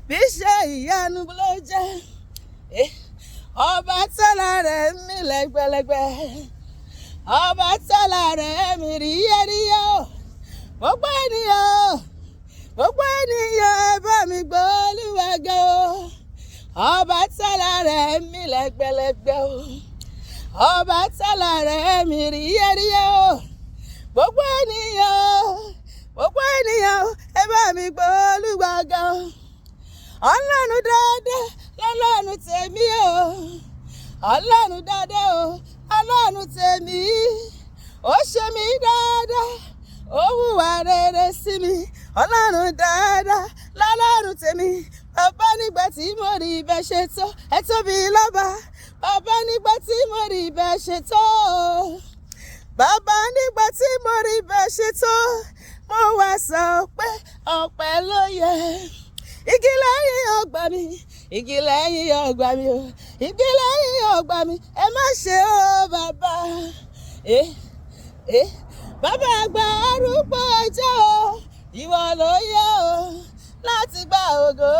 bí iṣẹ́ ìyanu ló jẹ́. Ọba tọ́lá rẹ̀ mí lẹ́gbẹ̀lẹ́gbẹ̀, ọba tọ́lá rẹ̀ mí ríyẹ́ríyẹ́. Gbogbo ènìyàn ẹ bá mi gbọ́ Olúwa ga o. Ọba tọ́lá rẹ̀ mí lẹ́gbẹ̀lẹ́gbẹ̀ o, ọba tọ́lá rẹ̀ mí ríyẹ́ríyẹ́. Gbogbo ènìyàn ẹ bá mi gbọ́ Olúwa ga o. Ọlọ́run dáadáa lọ́lọ́run tèmi o, Ọlọ́run dáadáa o, Ọlọ́run tèmi. Ó ṣe mí dáadáa, ó hùwà rere sí mi. Ọlọ́run dáadáa lọ́lọ́run tèmi. Bàbá nígbà tí mo rí ibẹ̀ ṣe tó, ẹ tóbi lọ́ba. Bàbá nígbà tí mo rí ibẹ̀ ṣe tó, bàbá nígbà tí mo rí ibẹ̀ ṣe tó, mo wá sọ pé ọpẹ́ ló yẹ. Igi lẹ́yìn ọgbà mi, igi lẹ́yìn ọgbà mi o, igi lẹ́yìn ọgbà mi, ẹ má ṣe o bàbá. Bàbá àgbà arúgbó ọjọ́ o, ìwọ ló yẹ o láti gba ògo.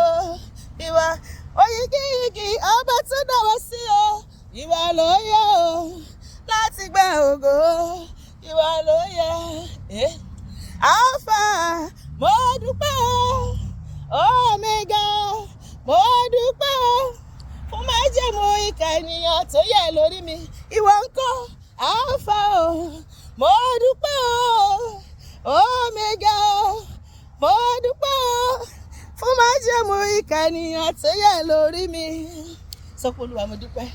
Ìwọ oyigiyigi ọba tó dáwọ́ sí o, ìwọ ló yẹ o láti gba ògo. Ìwọ ló yẹ. Alpha mo dúpẹ́ o, Omega mo dúpẹ́ o fún májẹ̀mú ìkà ènìyàn tó yẹ lórí mi. Ìwọ ńkọ́ Alpha o, mo dúpẹ́ o, Omega o, mo dúpẹ́ o fún májẹ̀mú ìkà ènìyàn tó yẹ lórí mi. Sọ pé Olúwa mo dúpẹ́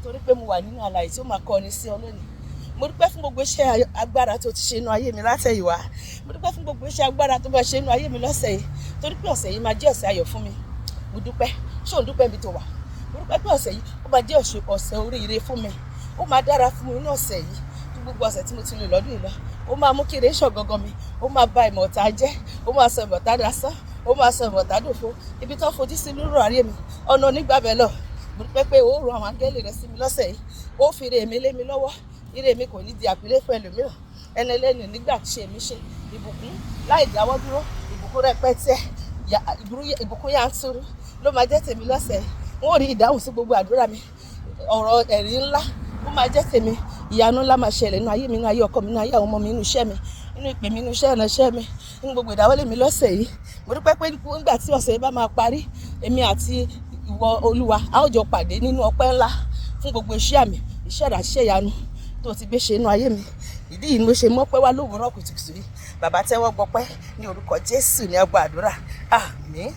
torí pé mo wà nínú àlàyé tí ó máa kọ́ni sí ọ lónìí. Mo dúpẹ́ fún gbogbo iṣẹ́ agbára tó ti ṣe inú ayé mi látẹ̀yìnwá. Mo dúpẹ́ fún gbogbo iṣẹ́ agbára tó bá ṣe inú ayé mi lọ́sẹ̀ yìí torí pé ọ̀sẹ̀ yìí máa jẹ́ ọ̀sẹ̀ ayọ̀ fún mi. Mo dúpẹ́, ṣé ò ń dúpẹ́ ibi tó wà? Mo dúpẹ́ pé ọ̀sẹ̀ yìí ó máa jẹ́ ọ̀sẹ̀ oríire fún mi. Ó máa dára fún mi ní ọ̀sẹ̀ yìí ju gbogbo ọ̀sẹ̀ tí mo ti lò lọ́dún yìí lọ. Ó máa mú kí ire ṣọ̀gangan mi, ó máa ba ìmọ̀ta jẹ́, ó máa sọ ìmọ̀ta dasán, ó máa sọ ìmọ̀ta dòfo. Ibi tó fojú sí lórí ayé mi, ọ̀nà onígbàbẹ̀ lọ. Mo dúpẹ́ pé ó rán àwọn áńgẹ́lì rẹ̀ sí mi lọ́sẹ̀ yìí. Ó fi ire mi lé mi lọ́wọ́. Ire mi kò ní di àpilẹ̀ fún ẹlòmíràn. Ẹni ẹlẹ́ni nígbà tí ṣe mi ṣe ìbùkún láì dáwọ́ dúró, ìbùkún rẹpẹtẹ, ìbùkún yanturu ló máa jẹ́ tèmi lọ́sẹ̀ yìí. Wọ́n ò rí ìdáhùn sí gbogbo àdúrà mi. Ọ̀rọ̀ ẹ̀rí ńlá ó máa jẹ́ tèmi. Ìyanu ńlá máa ṣẹlẹ̀ nínú ayé mi, nínú ayé ọkọ mi, nínú ayé àwọn ọmọ mi, nínú iṣẹ́ mi, nínú ìpè mi, nínú iṣẹ́ ìránṣẹ́ mi, nínú gbogbo ìdáwọ́lé mi lọ́sẹ̀ yìí. Mo dúpẹ́ pé nígbà tí ọ̀sẹ̀ yìí bá máa parí, èmi àti ìwọ Olúwa a ó jọ pàdé nínú ọpẹ́ ńlá fún gbogbo iṣẹ́ àmì, iṣẹ́ ìránṣẹ́ ìyanu tó ti gbé ṣe inú ayé mi. Ìdí yìí ni mo ṣe mọ́pẹ́ wá lówùúrọ̀ kùtùkùtù yìí. Bàbá tẹ́wọ́ gbọpẹ́ ní orúkọ Jésù ní ọgbà àdúrà. Àmín.